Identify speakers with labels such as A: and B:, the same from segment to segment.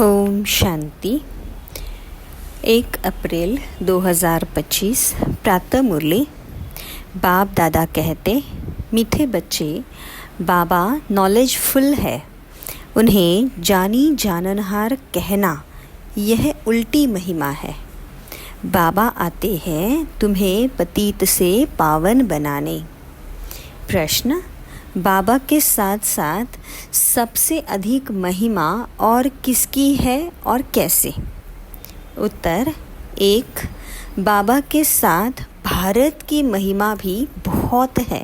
A: ओम शांति। 1 अप्रैल 2025 प्रातः मुरली। बाप दादा कहते, मीठे बच्चे, बाबा नॉलेजफुल है। उन्हें जानी जाननहार कहना यह उल्टी महिमा है। बाबा आते हैं तुम्हें पतित से पावन बनाने। प्रश्न, बाबा के साथ साथ सबसे अधिक महिमा और किसकी है और कैसे? उत्तर 1, बाबा के साथ भारत की महिमा भी बहुत है।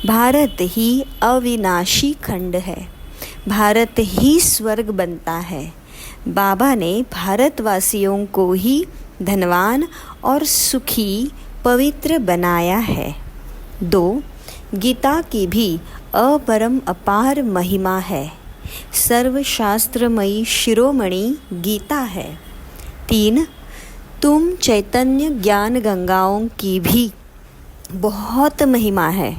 A: भारत ही अविनाशी खंड है। भारत ही स्वर्ग बनता है। बाबा ने भारतवासियों को ही धनवान और सुखी पवित्र बनाया है। 2, गीता की भी अपरम अपार महिमा है। सर्वशास्त्रमयी शिरोमणि गीता है। 3, तुम चैतन्य ज्ञान गंगाओं की भी बहुत महिमा है।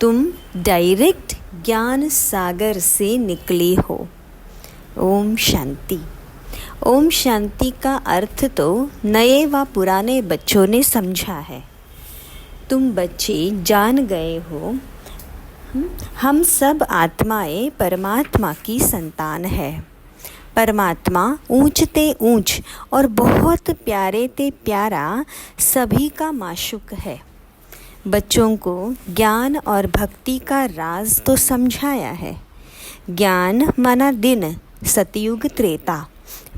A: तुम डायरेक्ट ज्ञान सागर से निकली हो। ओम शांति। ओम शांति का अर्थ तो नए व पुराने बच्चों ने समझा है। तुम बच्चे जान गए हो, हम सब आत्माएं परमात्मा की संतान है। परमात्मा ऊंचते ऊंच और बहुत प्यारे ते प्यारा सभी का माशुक है। बच्चों को ज्ञान और भक्ति का राज तो समझाया है। ज्ञान माना दिन सतयुग त्रेता,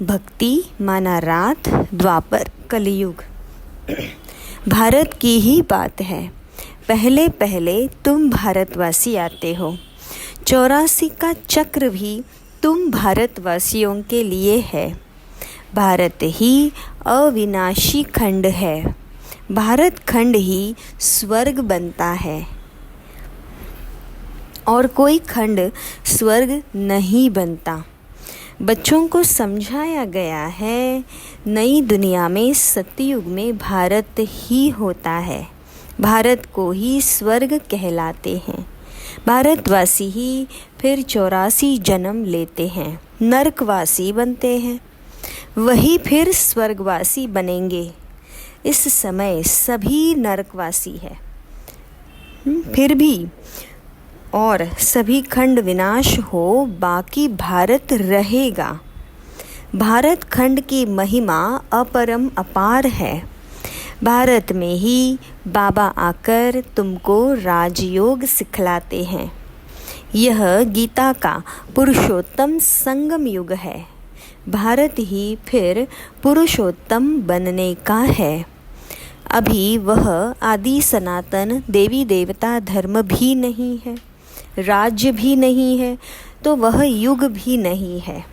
A: भक्ति माना रात द्वापर कलयुग। भारत की ही बात है। पहले पहले तुम भारतवासी आते हो। 84 का चक्र भी तुम भारतवासियों के लिए है। भारत ही अविनाशी खंड है। भारत खंड ही स्वर्ग बनता है और कोई खंड स्वर्ग नहीं बनता। बच्चों को समझाया गया है, नई दुनिया में सतयुग में भारत ही होता है। भारत को ही स्वर्ग कहलाते हैं। भारतवासी ही फिर 84 जन्म लेते हैं, नरकवासी बनते हैं, वही फिर स्वर्गवासी बनेंगे। इस समय सभी नरकवासी है फिर भी, और सभी खंड विनाश हो, बाकी भारत रहेगा। भारत खंड की महिमा अपरम अपार है। भारत में ही बाबा आकर तुमको राजयोग सिखलाते हैं। यह गीता का पुरुषोत्तम संगम युग है। भारत ही फिर पुरुषोत्तम बनने का है। अभी वह आदि सनातन देवी देवता धर्म भी नहीं है, राज्य भी नहीं है, तो वह युग भी नहीं है।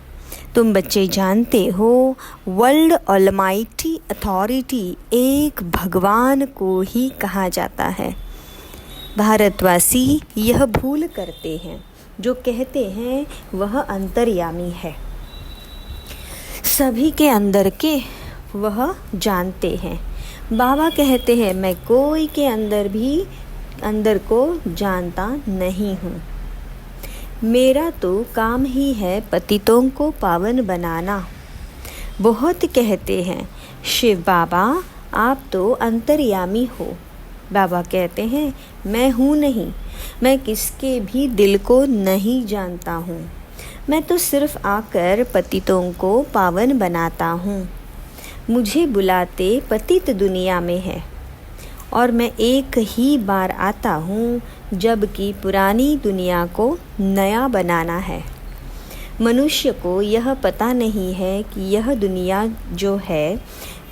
A: तुम बच्चे जानते हो, वर्ल्ड ऑलमाइटी अथॉरिटी एक भगवान को ही कहा जाता है। भारतवासी यह भूल करते हैं, जो कहते हैं वह अंतर्यामी है। सभी के अंदर के वह जानते हैं। बाबा कहते हैं, मैं कोई के अंदर को जानता नहीं हूँ। मेरा तो काम ही है पतितों को पावन बनाना। बहुत कहते हैं, शिव बाबा आप तो अंतर्यामी हो। बाबा कहते हैं, मैं हूँ नहीं, मैं किसके भी दिल को नहीं जानता हूँ। मैं तो सिर्फ आकर पतितों को पावन बनाता हूँ। मुझे बुलाते पतित दुनिया में है और मैं एक ही बार आता हूँ, जबकि पुरानी दुनिया को नया बनाना है। मनुष्य को यह पता नहीं है कि यह दुनिया जो है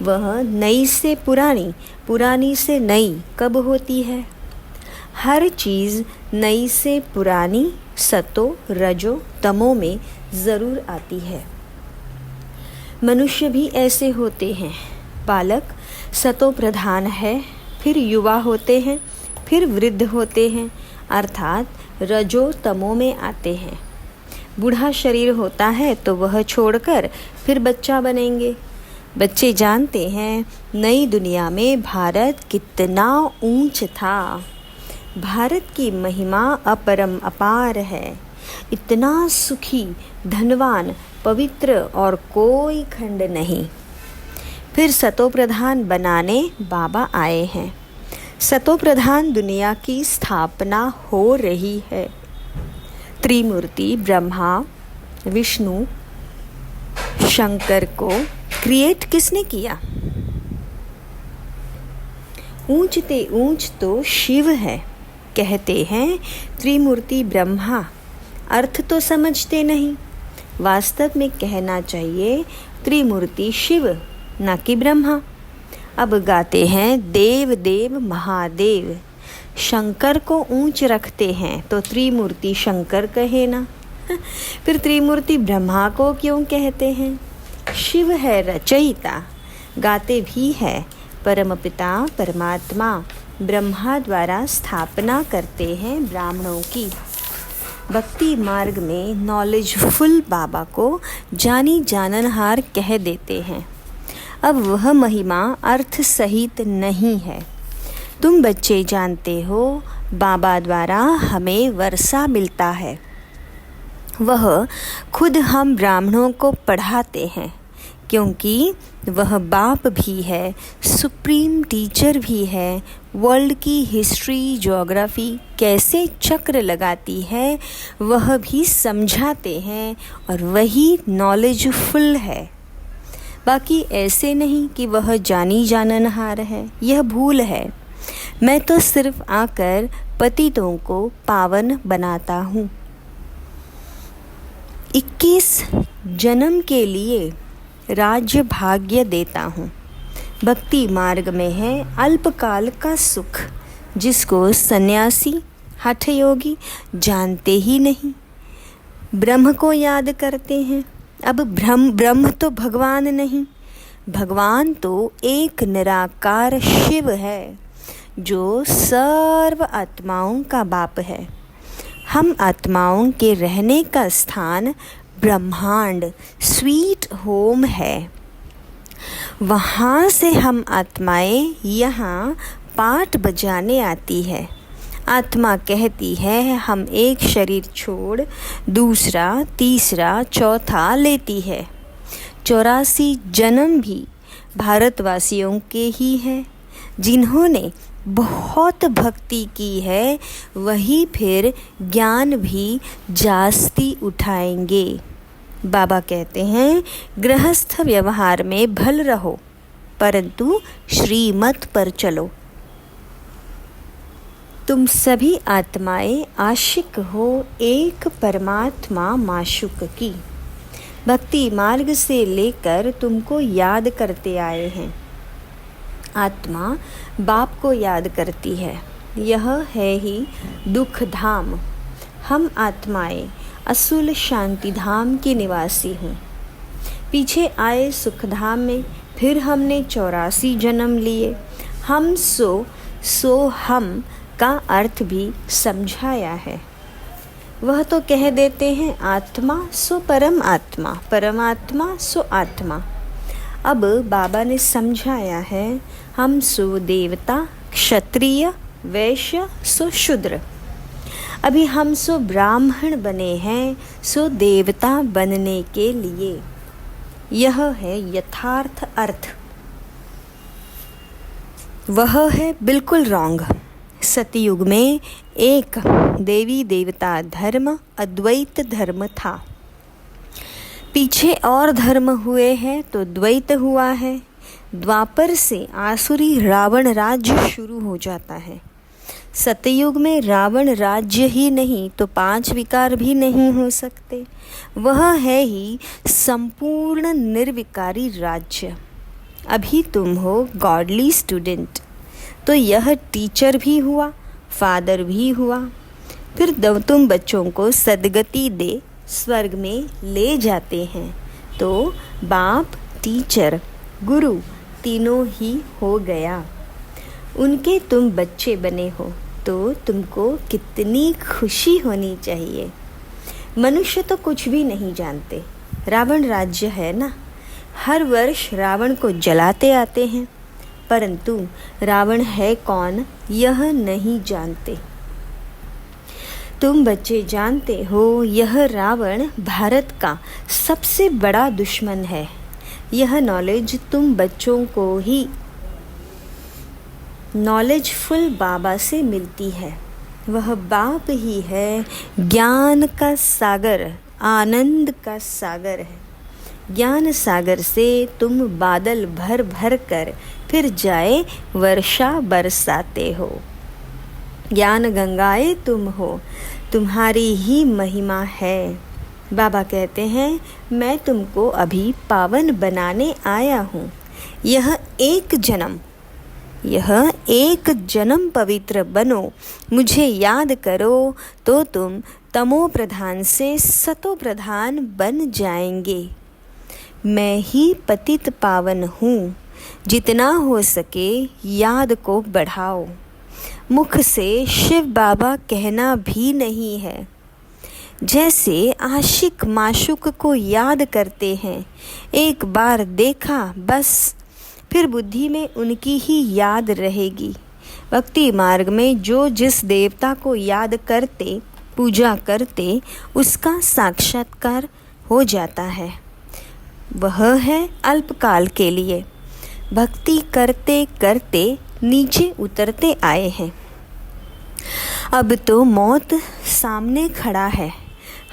A: वह नई से पुरानी, पुरानी से नई कब होती है। हर चीज़ नई से पुरानी सतो रजो तमो में ज़रूर आती है। मनुष्य भी ऐसे होते हैं। बालक सतो प्रधान है, फिर युवा होते हैं, फिर वृद्ध होते हैं, अर्थात रजो तमो में आते हैं। बूढ़ा शरीर होता है तो वह छोड़कर फिर बच्चा बनेंगे। बच्चे जानते हैं नई दुनिया में भारत कितना ऊंच था। भारत की महिमा अपरम अपार है। इतना सुखी, धनवान, पवित्र और कोई खंड नहीं। फिर सतोप्रधान बनाने बाबा आए हैं। सतोप्रधान दुनिया की स्थापना हो रही है। त्रिमूर्ति ब्रह्मा, विष्णु, शंकर को क्रिएट किसने किया? ऊंच ते ऊंच तो शिव है। कहते हैं त्रिमूर्ति ब्रह्मा, अर्थ तो समझते नहीं। वास्तव में कहना चाहिए त्रिमूर्ति शिव, न कि ब्रह्मा। अब गाते हैं देव देव महादेव। शंकर को ऊंच रखते हैं तो त्रिमूर्ति शंकर कहे ना। फिर त्रिमूर्ति ब्रह्मा को क्यों कहते हैं? शिव है रचयिता। गाते भी है परमपिता परमात्मा ब्रह्मा द्वारा स्थापना करते हैं ब्राह्मणों की। भक्ति मार्ग में नॉलेजफुल बाबा को जानी जाननहार कह देते हैं। अब वह महिमा अर्थ सहित नहीं है। तुम बच्चे जानते हो बाबा द्वारा हमें वर्षा मिलता है। वह खुद हम ब्राह्मणों को पढ़ाते हैं, क्योंकि वह बाप भी है, सुप्रीम टीचर भी है। वर्ल्ड की हिस्ट्री, ज्योग्राफी कैसे चक्र लगाती है वह भी समझाते हैं, और वही नॉलेजफुल है। बाकी ऐसे नहीं कि वह जानी जाननहार है, यह भूल है। मैं तो सिर्फ आकर पतितों को पावन बनाता हूँ। 21 जन्म के लिए राज्य भाग्य देता हूँ। भक्ति मार्ग में है अल्पकाल का सुख, जिसको सन्यासी हठ योगी जानते ही नहीं। ब्रह्म को याद करते हैं। अब ब्रह्म तो भगवान नहीं, भगवान तो एक निराकार शिव है, जो सर्व आत्माओं का बाप है। हम आत्माओं के रहने का स्थान ब्रह्मांड, स्वीट होम है। वहाँ से हम आत्माएं यहाँ पाठ बजाने आती है। आत्मा कहती है हम एक शरीर छोड़ दूसरा, तीसरा, चौथा लेती है। 84 जन्म भी भारतवासियों के ही हैं। जिन्होंने बहुत भक्ति की है वही फिर ज्ञान भी जास्ती उठाएंगे। बाबा कहते हैं गृहस्थ व्यवहार में भल रहो, परंतु श्रीमत पर चलो। तुम सभी आत्माएं आशिक हो एक परमात्मा माशुक की। भक्ति मार्ग से लेकर तुमको याद करते आए हैं। आत्मा बाप को याद करती है। यह है ही दुख धाम। हम आत्माएं असुल शांति धाम के निवासी हैं। पीछे आए सुख धाम में फिर हमने 84 जन्म लिए। हम सो हम का अर्थ भी समझाया है। वह तो कह देते हैं आत्मा सो परम आत्मा, परमात्मा सो आत्मा। अब बाबा ने समझाया है हम सो देवता, क्षत्रिय, वैश्य सो शूद्र। अभी हम सो ब्राह्मण बने हैं, सो देवता बनने के लिए। यह है यथार्थ अर्थ। वह है बिल्कुल रॉन्ग। सतयुग में एक देवी देवता धर्म, अद्वैत धर्म था। पीछे और धर्म हुए हैं तो द्वैत हुआ है। द्वापर से आसुरी रावण राज्य शुरू हो जाता है। सतयुग में रावण राज्य ही नहीं तो 5 विकार भी नहीं हो सकते। वह है ही संपूर्ण निर्विकारी राज्य। अभी तुम हो गॉडली स्टूडेंट, तो यह टीचर भी हुआ, फादर भी हुआ। फिर तुम बच्चों को सद्गति दे स्वर्ग में ले जाते हैं, तो बाप, टीचर, गुरु तीनों ही हो गया। उनके तुम बच्चे बने हो तो तुमको कितनी खुशी होनी चाहिए। मनुष्य तो कुछ भी नहीं जानते। रावण राज्य है ना, हर वर्ष रावण को जलाते आते हैं, परंतु रावण है कौन यह नहीं जानते। तुम बच्चे जानते हो यह रावण भारत का सबसे बड़ा दुश्मन है। यह नॉलेज तुम बच्चों को ही नॉलेजफुल बाबा से मिलती है। वह बाप ही है ज्ञान का सागर, आनंद का सागर है। ज्ञान सागर से तुम बादल भर भर कर फिर जाए वर्षा बरसाते हो। ज्ञान गंगाएं तुम हो, तुम्हारी ही महिमा है। बाबा कहते हैं मैं तुमको अभी पावन बनाने आया हूँ। यह एक जन्म पवित्र बनो, मुझे याद करो तो तुम तमो प्रधान से सतो प्रधान बन जाएंगे। मैं ही पतित पावन हूँ, जितना हो सके याद को बढ़ाओ। मुख से शिव बाबा कहना भी नहीं है। जैसे आशिक माशुक को याद करते हैं, एक बार देखा बस, फिर बुद्धि में उनकी ही याद रहेगी। भक्ति मार्ग में जो जिस देवता को याद करते, पूजा करते, उसका साक्षात्कार हो जाता है। वह है अल्पकाल के लिए। भक्ति करते करते नीचे उतरते आए हैं। अब तो मौत सामने खड़ा है।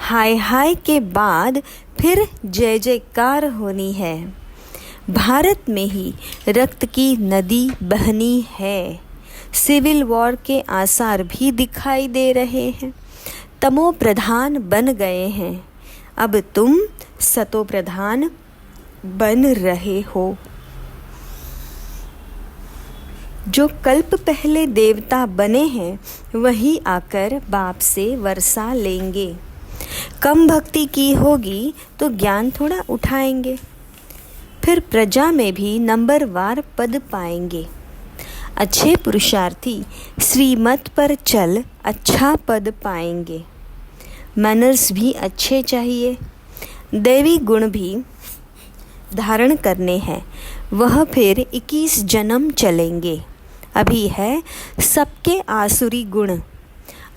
A: हाय हाय के बाद फिर जय जयकार होनी है। भारत में ही रक्त की नदी बहनी है। सिविल वॉर के आसार भी दिखाई दे रहे हैं। तमो प्रधान बन गए हैं। अब तुम सतो प्रधान बन रहे हो। जो कल्प पहले देवता बने हैं वही आकर बाप से वर्षा लेंगे। कम भक्ति की होगी तो ज्ञान थोड़ा उठाएंगे, फिर प्रजा में भी नंबरवार पद पाएंगे। अच्छे पुरुषार्थी श्रीमत पर चल अच्छा पद पाएंगे। मैनर्स भी अच्छे चाहिए, दैवी गुण भी धारण करने हैं। वह फिर 21 जन्म चलेंगे। अभी है सबके आसुरी गुण।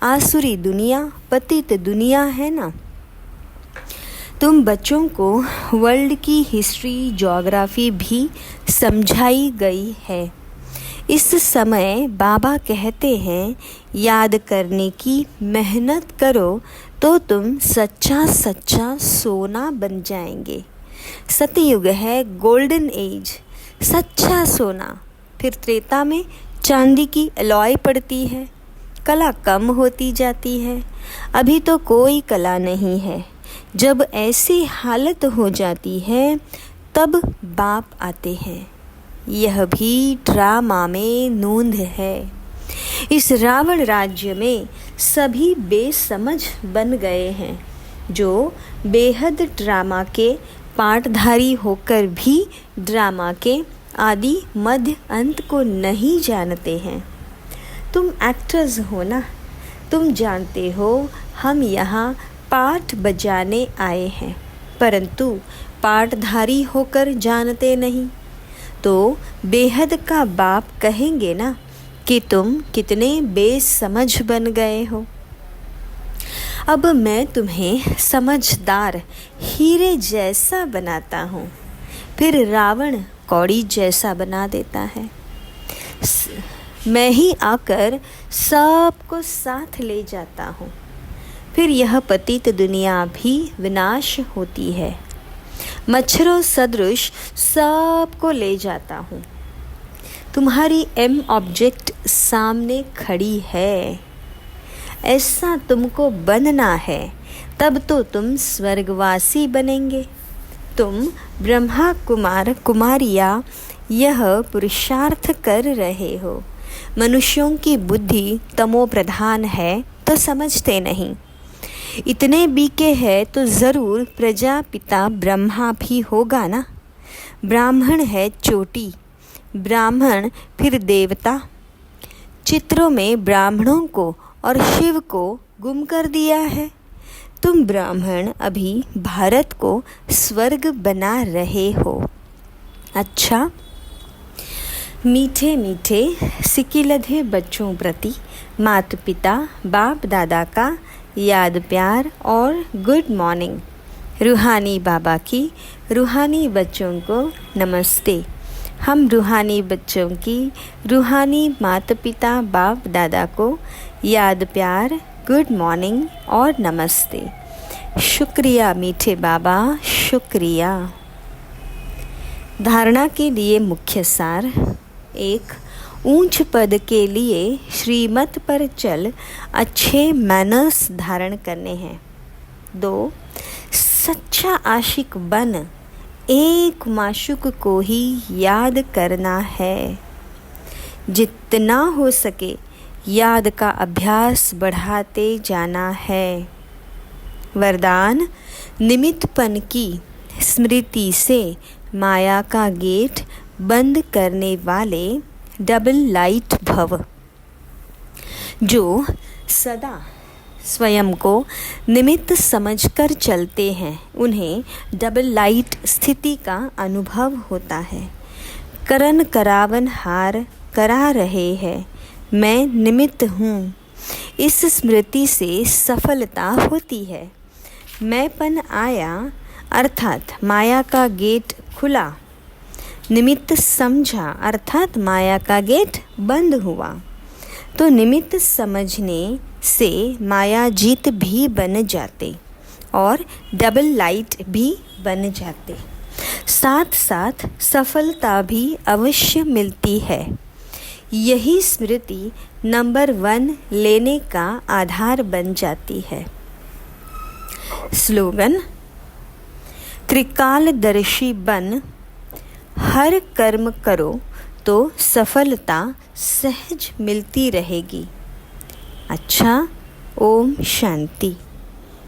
A: आसुरी दुनिया पतित दुनिया है ना। तुम बच्चों को वर्ल्ड की हिस्ट्री ज्योग्राफी भी समझाई गई है। इस समय बाबा कहते हैं याद करने की मेहनत करो तो तुम सच्चा सच्चा सोना बन जाएंगे। सतयुग है गोल्डन एज, सच्चा सोना। फिर त्रेता में चांदी की अलॉय पड़ती है, कला कम होती जाती है। अभी तो कोई कला नहीं है। जब ऐसी हालत हो जाती है तब बाप आते हैं। यह भी ड्रामा में नोंद है। इस रावण राज्य में सभी बेसमझ बन गए हैं, जो बेहद ड्रामा के पाठधारी होकर भी ड्रामा के आदि मध्य अंत को नहीं जानते हैं। तुम एक्टर्स हो ना, तुम जानते हो हम यहाँ पाठ बजाने आए हैं, परंतु पाठधारी होकर जानते नहीं। तो बेहद का बाप कहेंगे ना कि तुम कितने बेसमझ बन गए हो। अब मैं तुम्हें समझदार हीरे जैसा बनाता हूँ, फिर रावण कौड़ी जैसा बना देता है। मैं ही आकर सबको साथ ले जाता हूँ, फिर यह पतित दुनिया भी विनाश होती है। मच्छरों सदृश सबको ले जाता हूँ। तुम्हारी एम ऑब्जेक्ट सामने खड़ी है। ऐसा तुमको बनना है, तब तो तुम स्वर्गवासी बनेंगे। तुम ब्रह्मा कुमार कुमारियाँ यह पुरुषार्थ कर रहे हो। मनुष्यों की बुद्धि तमो प्रधान है तो समझते नहीं। इतने बीके हैं तो ज़रूर प्रजापिता ब्रह्मा भी होगा ना। ब्राह्मण है चोटी, ब्राह्मण फिर देवता। चित्रों में ब्राह्मणों को और शिव को गुम कर दिया है। तुम ब्राह्मण अभी भारत को स्वर्ग बना रहे हो। अच्छा, मीठे मीठे सिकिलधे बच्चों प्रति माता पिता बाप दादा का याद प्यार और गुड मॉर्निंग। रूहानी बाबा की रूहानी बच्चों को नमस्ते। हम रूहानी बच्चों की रूहानी माता पिता बाप दादा को याद प्यार, गुड मॉर्निंग और नमस्ते। शुक्रिया मीठे बाबा, शुक्रिया। धारणा के लिए मुख्य सार। 1. ऊंच पद के लिए श्रीमत पर चल अच्छे मैनर्स धारण करने हैं। 2. सच्चा आशिक बन एक माशूक को ही याद करना है। जितना हो सके याद का अभ्यास बढ़ाते जाना है। वरदान, निमित्तपन की स्मृति से माया का गेट बंद करने वाले डबल लाइट भव। जो सदा स्वयं को निमित्त समझकर चलते हैं उन्हें डबल लाइट स्थिति का अनुभव होता है। करन करावन हार करा रहे हैं, मैं निमित्त हूँ। इस स्मृति से सफलता होती है। मैंपन आया अर्थात माया का गेट खुला। निमित्त समझा अर्थात माया का गेट बंद हुआ। तो निमित्त समझने से माया जीत भी बन जाते और डबल लाइट भी बन जाते। साथ साथ सफलता भी अवश्य मिलती है। यही स्मृति नंबर 1 लेने का आधार बन जाती है। स्लोगन, त्रिकालदर्शी बन हर कर्म करो तो सफलता सहज मिलती रहेगी। अच्छा, ओम शांति।